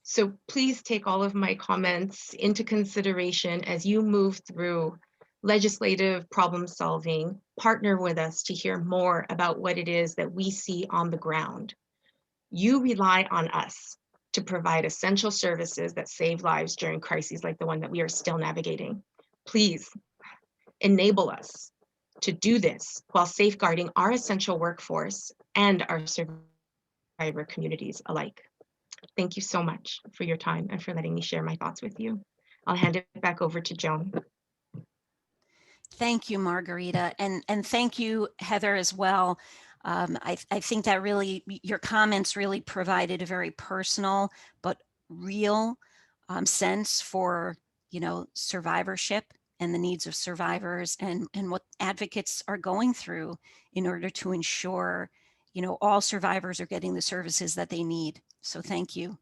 So please take all of my comments into consideration as you move through legislative problem solving. Partner with us to hear more about what it is that we see on the ground. You rely on us to provide essential services that save lives during crises like the one that we are still navigating. Please enable us to do this while safeguarding our essential workforce and our survivor communities alike. Thank you so much for your time and for letting me share my thoughts with you. I'll hand it back over to Joan. Thank you, Marguerita, and thank you, Heather, as well. I think that really, your comments really provided a very personal but real sense for, survivorship and the needs of survivors and what advocates are going through in order to ensure, all survivors are getting the services that they need. So thank you.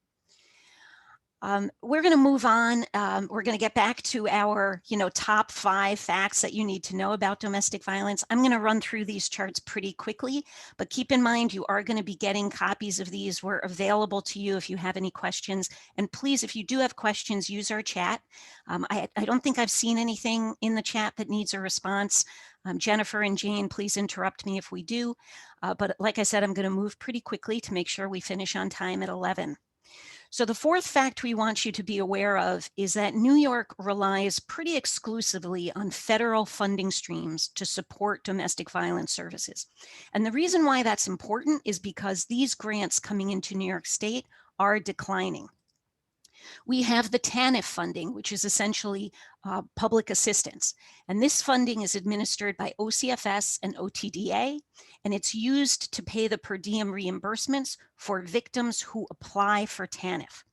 We're going to move on. We're going to get back to our, top 5 facts that you need to know about domestic violence. I'm going to run through these charts pretty quickly, but keep in mind you are going to be getting copies of these. We're available to you if you have any questions. And please, if you do have questions, use our chat. I don't think I've seen anything in the chat that needs a response. Jennifer and Jane, please interrupt me if we do. But like I said, I'm going to move pretty quickly to make sure we finish on time at 11. So the 4th fact we want you to be aware of is that New York relies pretty exclusively on federal funding streams to support domestic violence services. And the reason why that's important is because these grants coming into New York State are declining. We have the TANF funding, which is essentially public assistance. And this funding is administered by OCFS and OTDA, and it's used to pay the per diem reimbursements for victims who apply for TANF.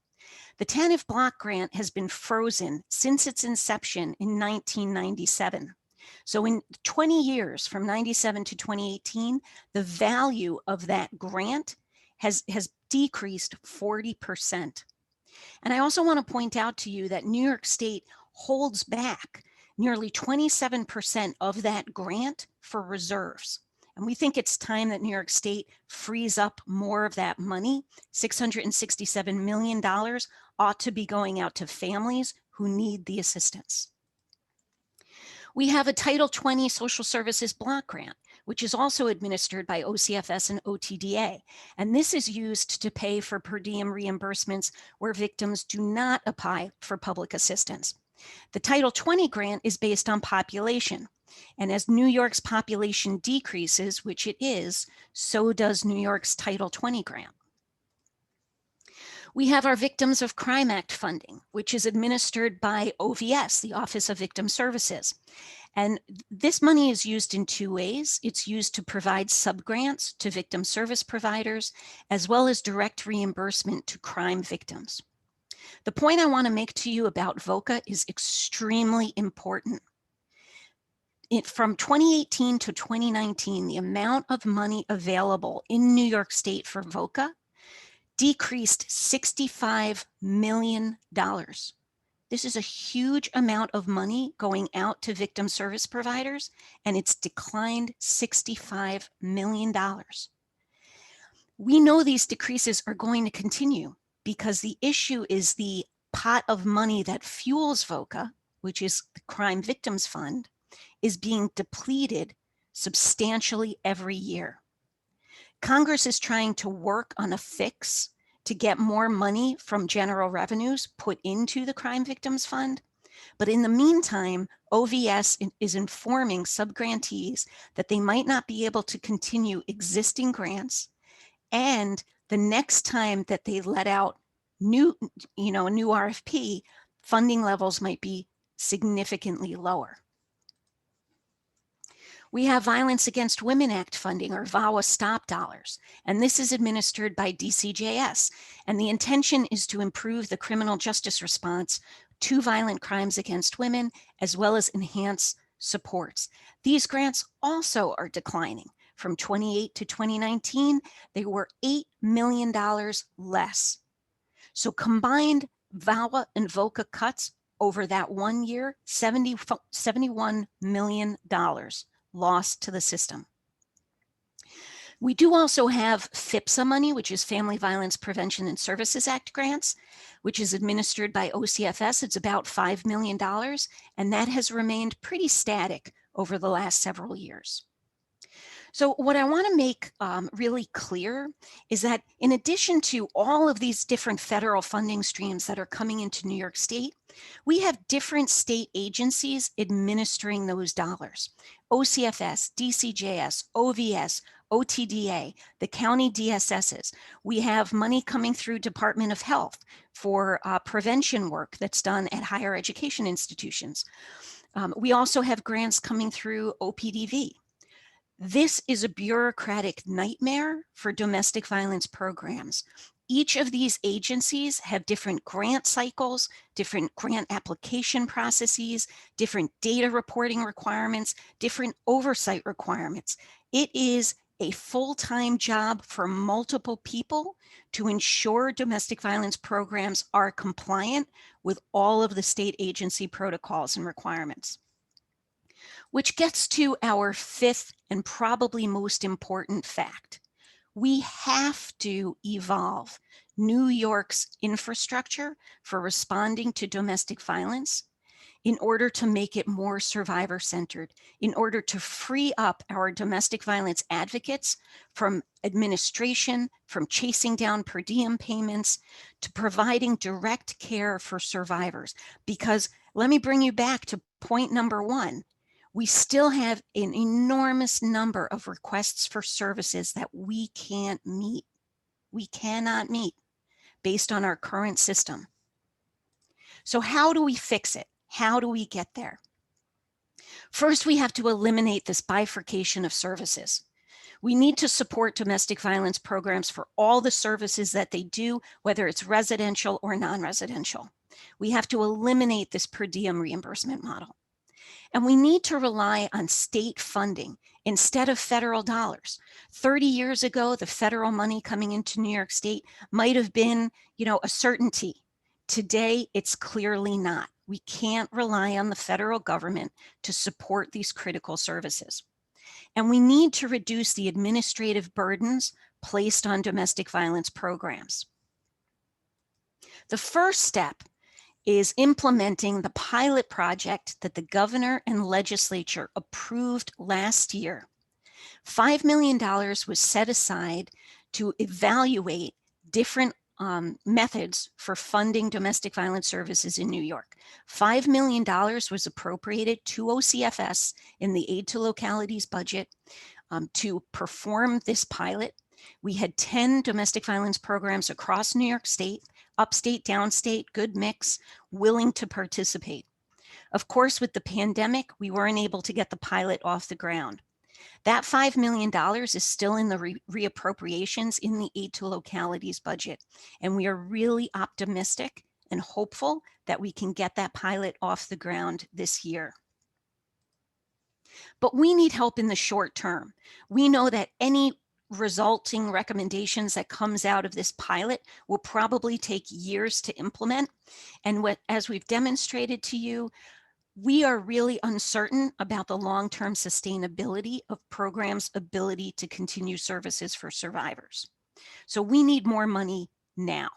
The TANF block grant has been frozen since its inception in 1997. So in 20 years, from 97 to 2018, the value of that grant has decreased 40%. And I also want to point out to you that New York State holds back nearly 27% of that grant for reserves. And we think it's time that New York State frees up more of that money. $667 million ought to be going out to families who need the assistance. We have a Title 20 Social Services Block Grant, which is also administered by OCFS and OTDA. And this is used to pay for per diem reimbursements where victims do not apply for public assistance. The Title 20 grant is based on population. And as New York's population decreases, which it is, so does New York's Title 20 grant. We have our Victims of Crime Act funding, which is administered by OVS, the Office of Victim Services. And this money is used in 2 ways. It's used to provide subgrants to victim service providers, as well as direct reimbursement to crime victims. The point I want to make to you about VOCA is extremely important. From 2018 to 2019, the amount of money available in New York State for VOCA decreased $65 million. This is a huge amount of money going out to victim service providers, and it's declined $65 million. We know these decreases are going to continue. because the issue is the pot of money that fuels VOCA, which is the Crime Victims Fund, is being depleted substantially every year. Congress is trying to work on a fix to get more money from general revenues put into the Crime Victims Fund. But in the meantime, OVS is informing subgrantees that they might not be able to continue existing grants, and the next time that they let out a new RFP, funding levels might be significantly lower. We have Violence Against Women Act funding, or VAWA stop dollars, and this is administered by DCJS, and the intention is to improve the criminal justice response to violent crimes against women, as well as enhance supports. These grants also are declining. From 2018 to 2019, they were $8 million less. So combined VAWA and VOCA cuts over that 1 year, $71 million lost to the system. We do also have FIPSA money, which is Family Violence Prevention and Services Act grants, which is administered by OCFS. It's about $5 million, and that has remained pretty static over the last several years. So what I want to make really clear is that in addition to all of these different federal funding streams that are coming into New York State, we have different state agencies administering those dollars. OCFS, DCJS, OVS, OTDA, the county DSSs. We have money coming through Department of Health for prevention work that's done at higher education institutions. We also have grants coming through OPDV. This is a bureaucratic nightmare for domestic violence programs. Each of these agencies have different grant cycles, different grant application processes, different data reporting requirements, different oversight requirements. It is a full-time job for multiple people to ensure domestic violence programs are compliant with all of the state agency protocols and requirements. Which gets to our fifth and probably most important fact. We have to evolve New York's infrastructure for responding to domestic violence in order to make it more survivor-centered, in order to free up our domestic violence advocates from administration, from chasing down per diem payments, to providing direct care for survivors. Because let me bring you back to point number one. We still have an enormous number of requests for services that we can't meet. We cannot meet based on our current system. So how do we fix it? How do we get there? First, we have to eliminate this bifurcation of services. We need to support domestic violence programs for all the services that they do, whether it's residential or non-residential. We have to eliminate this per diem reimbursement model. And we need to rely on state funding instead of federal dollars. 30 years ago, the federal money coming into New York State might have been, a certainty. Today, it's clearly not. We can't rely on the federal government to support these critical services. And we need to reduce the administrative burdens placed on domestic violence programs. The first step is implementing the pilot project that the governor and legislature approved last year. $5 million was set aside to evaluate different methods for funding domestic violence services in New York. $5 million was appropriated to OCFS in the Aid to Localities budget to perform this pilot. We had 10 domestic violence programs across New York State, upstate, downstate, good mix, willing to participate. Of course, with the pandemic, we weren't able to get the pilot off the ground. That $5 million is still in the reappropriations in the Aid to Localities budget. And we are really optimistic and hopeful that we can get that pilot off the ground this year. But we need help in the short term. We know that any resulting recommendations that comes out of this pilot will probably take years to implement. And as we've demonstrated to you, we are really uncertain about the long-term sustainability of programs' ability to continue services for survivors. So we need more money now.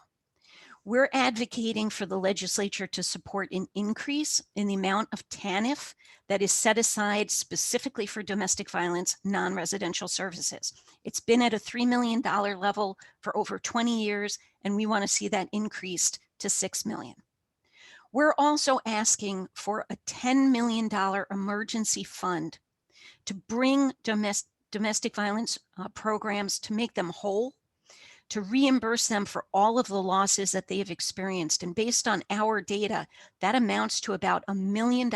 We're advocating for the legislature to support an increase in the amount of TANF that is set aside specifically for domestic violence non-residential services. It's been at a $3 million level for over 20 years, and we want to see that increased to $6 million. We're also asking for a $10 million emergency fund to bring domestic violence programs, to make them whole, to reimburse them for all of the losses that they have experienced. And based on our data, that amounts to about $1 million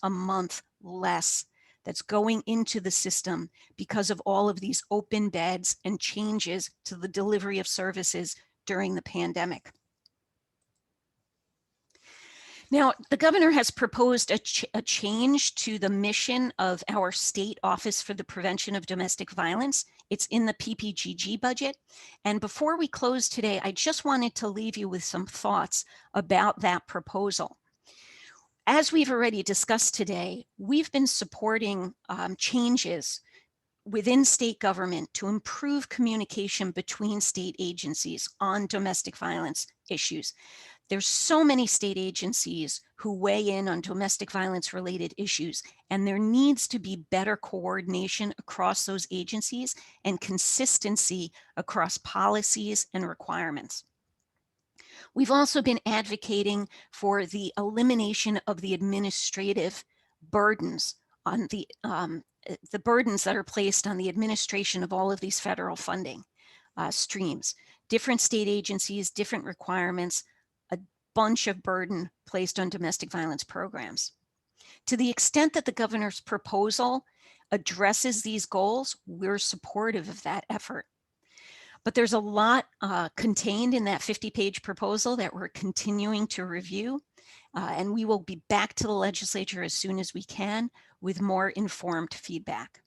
a month less that's going into the system because of all of these open beds and changes to the delivery of services during the pandemic. Now, the governor has proposed a change to the mission of our state Office for the Prevention of Domestic Violence. It's in the PPGG budget. And before we close today, I just wanted to leave you with some thoughts about that proposal. As we've already discussed today, we've been supporting changes within state government to improve communication between state agencies on domestic violence issues. There's so many state agencies who weigh in on domestic violence related issues, and there needs to be better coordination across those agencies and consistency across policies and requirements. We've also been advocating for the elimination of the administrative burdens on the burdens that are placed on the administration of all of these federal funding streams. Different state agencies, different requirements, a bunch of burden placed on domestic violence programs. To the extent that the governor's proposal addresses these goals, we're supportive of that effort. But there's a lot contained in that 50-page proposal that we're continuing to review, and we will be back to the legislature as soon as we can with more informed feedback.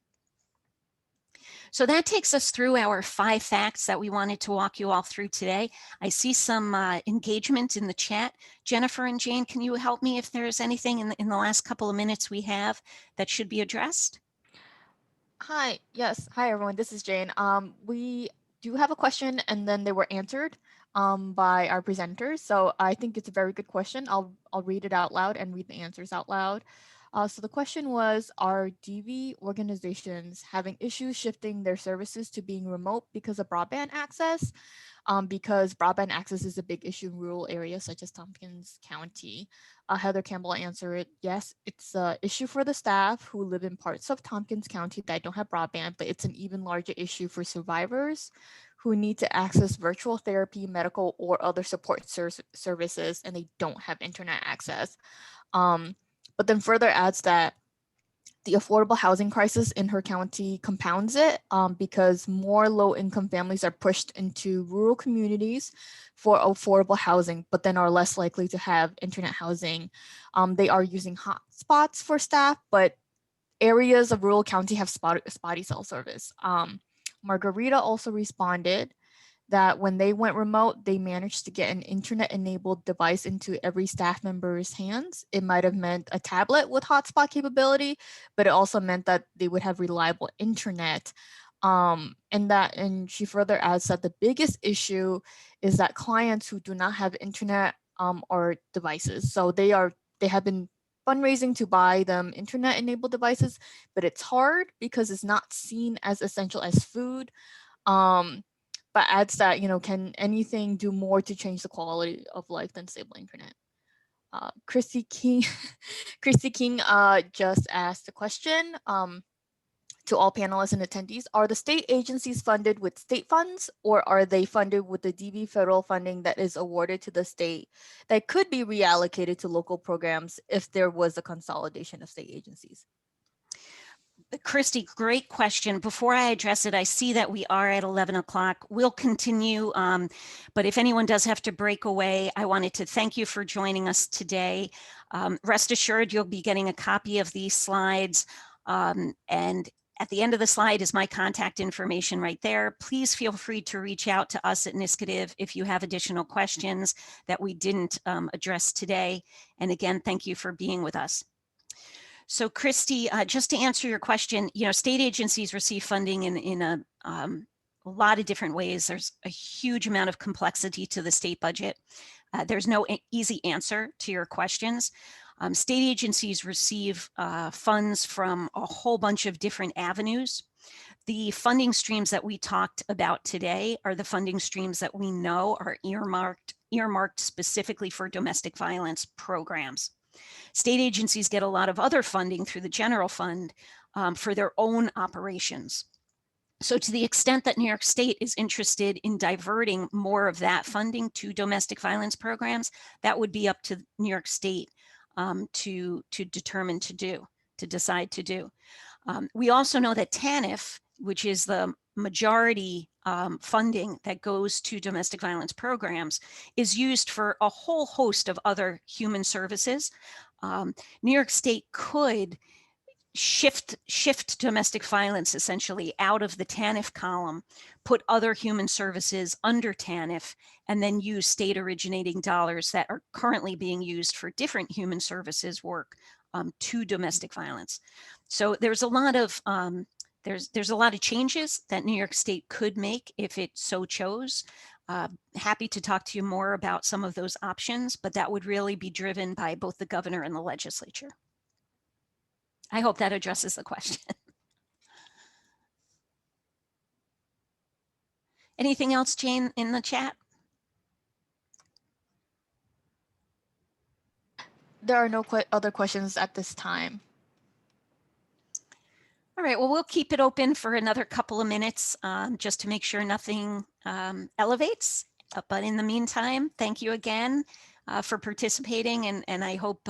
So that takes us through our 5 facts that we wanted to walk you all through today. I see some engagement in the chat. Jennifer and Jane, can you help me if there's anything in the last couple of minutes we have that should be addressed? Hi, yes. Hi, everyone. This is Jane. We do have a question, and then they were answered by our presenters. So I think it's a very good question. I'll read it out loud and read the answers out loud. So the question was, are DV organizations having issues shifting their services to being remote because of broadband access? Because broadband access is a big issue in rural areas such as Tompkins County. Heather Campbell answered, yes, it's an issue for the staff who live in parts of Tompkins County that don't have broadband, but it's an even larger issue for survivors who need to access virtual therapy, medical, or other support services, and they don't have internet access. But then further adds that the affordable housing crisis in her county compounds it because more low-income families are pushed into rural communities for affordable housing, but then are less likely to have internet housing. They are using hotspots for staff, but areas of rural county have spotty cell service. Marguerita also responded that when they went remote, they managed to get an internet-enabled device into every staff member's hands. It might have meant a tablet with hotspot capability, but it also meant that they would have reliable internet. And she further adds that the biggest issue is that clients who do not have internet or devices. So they have been fundraising to buy them internet-enabled devices, but it's hard because it's not seen as essential as food. But adds that, can anything do more to change the quality of life than stable internet? Christy King just asked a question to all panelists and attendees. Are the state agencies funded with state funds, or are they funded with the DV federal funding that is awarded to the state that could be reallocated to local programs if there was a consolidation of state agencies? Christy, great question. Before I address it, I see that we are at 11 o'clock. We'll continue, but if anyone does have to break away, I wanted to thank you for joining us today. Rest assured, you'll be getting a copy of these slides, and at the end of the slide is my contact information right there. Please feel free to reach out to us at Insecurity if you have additional questions that we didn't address today. And again, thank you for being with us. So Christy, just to answer your question, state agencies receive funding in a lot of different ways. There's a huge amount of complexity to the state budget. There's no easy answer to your questions. State agencies receive funds from a whole bunch of different avenues. The funding streams that we talked about today are the funding streams that we know are earmarked specifically for domestic violence programs. State agencies get a lot of other funding through the general fund for their own operations. So to the extent that New York State is interested in diverting more of that funding to domestic violence programs, that would be up to New York State to determine to decide to do. We also know that TANF, which is the majority funding that goes to domestic violence programs, is used for a whole host of other human services. New York State could shift domestic violence essentially out of the TANF column, put other human services under TANF, and then use state originating dollars that are currently being used for different human services work to domestic violence. So there's a lot of there's a lot of changes that New York State could make if it so chose. Happy to talk to you more about some of those options, but that would really be driven by both the governor and the legislature. I hope that addresses the question. Anything else, Jane, in the chat? There are no other questions at this time. All right, well, we'll keep it open for another couple of minutes just to make sure nothing elevates. But in the meantime, thank you again for participating, and I hope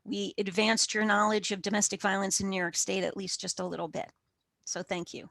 we advanced your knowledge of domestic violence in New York State at least just a little bit. So thank you.